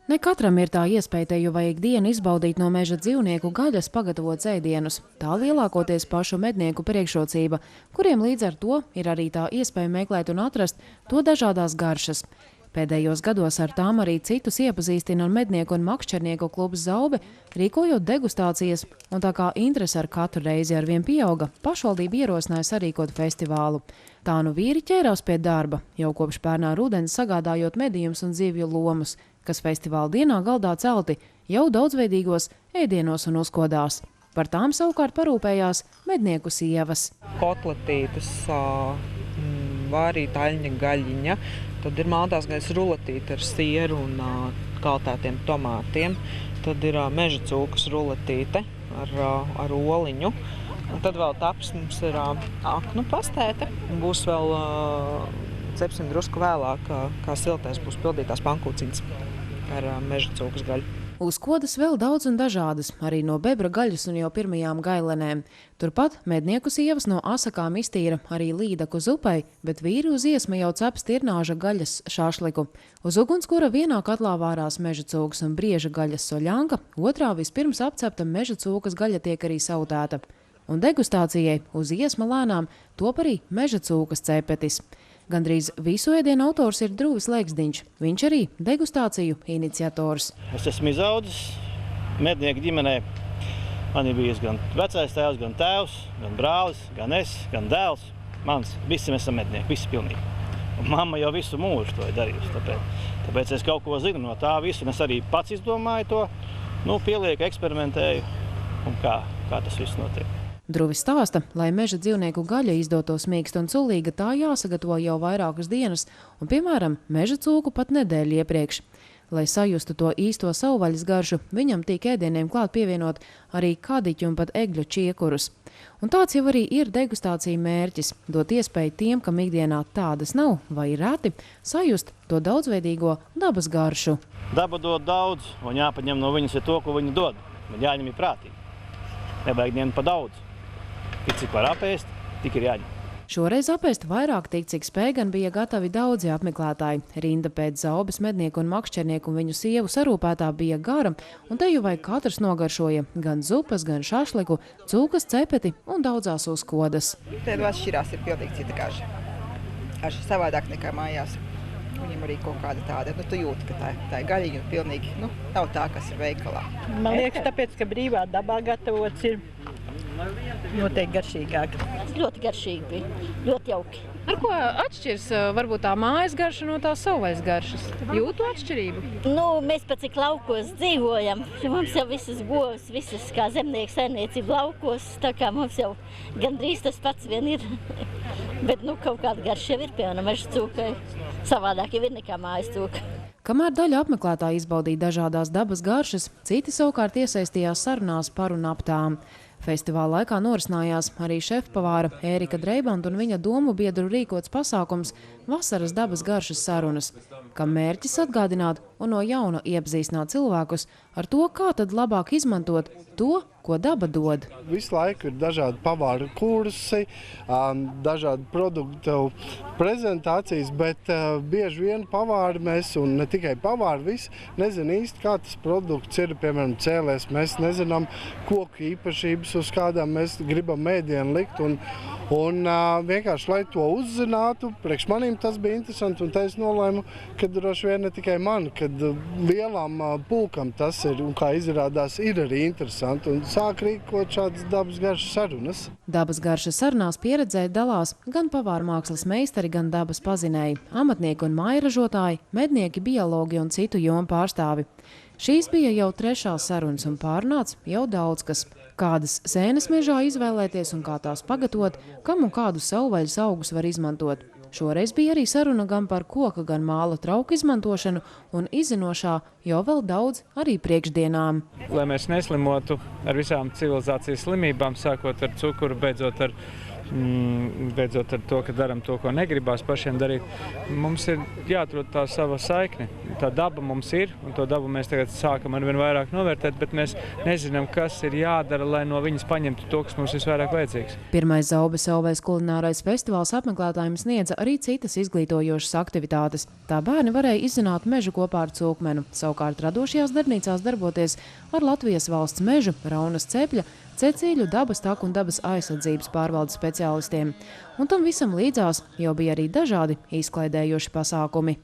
Ne katram ir tā iespēja, jo vajag dienu izbaudīt no meža dzīvnieku gaļas pagatavot ēdienus. Tā lielākoties pašu mednieku priekšrocība, kuriem līdz ar to ir arī tā iespēja meklēt un atrast to dažādās garšas. Pēdējos gados ar tām arī citus iepazīstina mednieku un makšķernieku klubs Zaube, rīkojot degustācijas, un tā kā interese ar katru reizi arvien pieauga, pašvaldība ierosināja sarīkot festivālu. Tā nu vīri ķērās pie darba, jau kopš pērnā rudens sagādājot medījums un zivju lomus, kas festivāla dienā galdā celti jau daudzveidīgos ēdienos un uzkodās. Par tām savukārt parūpējās mednieku sievas. Kotletītes, vārīta aļņa gaļiņa, tad ir maltās gaļas ruletīte ar sieru un kaltētiem tomātiem, tad ir meža cūkas ruletīte ar oliņu, un tad vēl taps mums ir aknu pastēte, un būs vēl cepsim drusku vēlāk, kā siltais būs pildītās pankūciņas ar meža cūkas gaļu. Uzkodas vēl daudz un dažādas, arī no bebra gaļas un jau pirmajām gailenēm. Turpat mednieku sievas no asakām iztīra arī līdaku zupai, bet vīri uz iesma jau cep stirnāža gaļas šašliku. Uz ugunskura vienā katlā vārās meža cūkas un brieža gaļas soļanka, otrā vispirms apcepta meža cūkas gaļa tiek arī sautēta. Un degustācijai uz iesma lēnām top arī meža cūkas cepetis. Gandrīz visu ēdienu autors ir Druvis Leiksdiņš. Viņš arī degustāciju iniciators. Es esmu izaudzis mednieku ģimenē. Man ir bijis gan vecais tēvs, gan tēvs, gan brālis, gan es, gan dēls. Visi mēs esam mednieki, visi pilnīgi. Un mamma jau visu mūžu to ir darījusi. Tāpēc es kaut ko zinu no tā visu. Un es arī pats izdomāju to, pielieku, eksperimentēju un kā tas viss notiek. Druvis stāsta, lai meža dzīvnieku gaļa izdotos mīksta un sulīga, tā jāsagatavo jau vairākas dienas un, piemēram, meža cūku pat nedēļu iepriekš. Lai sajustu to īsto savvaļas garšu, viņam tīk ēdieniem klāt pievienot arī kadiķu un pat egļu čiekurus. Un tāds jau arī ir degustācija mērķis – dot iespēju tiem, kam ikdienā tādas nav vai ir reti, sajust to daudzveidīgo dabas garšu. Daba dod daudz, un jāpaņem no viņas ir to, ko viņa dod. Man jāņem ir prātīgi. Nevajag ņemt pa daudz. Cik var apēst, tik ir jāņem. Šoreiz apēst vairāk tik, cik spēj, gan bija gatavi daudzi apmeklētāji. Rinda pēc Zaubes mednieku un makšķernieku un viņu sievu sarūpētā bija gara, un te jau vai katrs nogaršoja gan zupas, gan šašliku, cūkas cepeti un daudzās uzkodas. Te atšķirās ir pilnīgi cita garša. Garša savādāk nekā mājās. Viņam arī kaut kāda tāda, tu jūti, ka tā ir gaļiņa un pilnīgi, nav tā, kas ir veikalā. Man liekas, tāpēc, ka brīvā dabā gatavots ir noteikti garšīgāk. Ļoti garšīgi bija, ļoti jauki. Ar ko atšķirs varbūt tā mājas garša no tā savvaļas garšas? Jūtu atšķirību? Mēs pat cik laukos dzīvojam. Mums jau visas govs, visas kā zemnieku saimniecība laukos, tā kā mums jau gandrīz tas pats vien ir. Bet kaut kāda garša jau ir, piemēram, meža cūkai. Savādāk jau ir nekā mājas cūka. Kamēr daļa apmeklētāji izbaudīja dažādās dabas garšas, citi savukārt iesaistījās sarunās par un ap tām. Festivāla laikā norisinājās arī šefpavāra Ērika Dreibanta un viņa domu biedru rīkots pasākums Vasaras dabas garšas sarunas, kam mērķis atgādināt un no jauna iepazīstināt cilvēkus ar to, kā tad labāk izmantot to, ko daba dod. Visu laiku ir dažādi pavāru kursi, dažādi produktu prezentācijas, bet bieži vien pavāri mēs, un ne tikai pavāri, visi nezin īsti, kā tas produkts ir, piemēram, cēlēs. Mēs nezinām koku īpašības, uz kādām mēs gribam ēdienu likt, un vienkārši, lai to uzzinātu, priekš manīm tas bija interesanti, un es nolēmu, ka droši vien ne tikai man, kad lielām pulkam tas ir, un kā izrādās, ir arī interesanti, un sāk rīkot šādas dabas garšas sarunas. Dabas garšas sarunās pieredzē dalās gan pavāru mākslas meistari, gan dabas pazinēji, amatnieki un mājražotāji, mednieki, biologi un citu jomu pārstāvi. Šīs bija jau trešās sarunas un pārunāts jau daudz kas. Kādas sēnes mežā izvēlēties un kā tās pagatavot, kam un kādus savvaļas augus var izmantot. Šoreiz bija arī saruna gan par koka, gan māla trauku izmantošanu un izzinošā jau vēl daudz arī priekšdienām. Lai mēs neslimotu ar visām civilizācijas slimībām, sākot ar cukuru, beidzot ar beidzot ar to, ka daram to, ko negribās pašiem darīt. Mums ir jāatrod tā sava saikne. Tā daba mums ir, un to dabu mēs tagad sākam arvien vairāk novērtēt, bet mēs nezinām, kas ir jādara, lai no viņas paņemtu to, kas mums visvairāk vajadzīgs. Pirmais Zaubes Sauvēs kulinārais festivāls apmeklētājiem sniedza arī citas izglītojošas aktivitātes. Tā bērni varēja izzināt mežu kopā ar cūkmenu, savukārt radošajās darbnīcās darboties ar Latvijas valsts mežu, Raunas cepļa, Cecīļu, dabas taku un dabas aizsardzības pārvaldes speciālistiem. Un tam visam līdzās jau bija arī dažādi izklaidējoši pasākumi.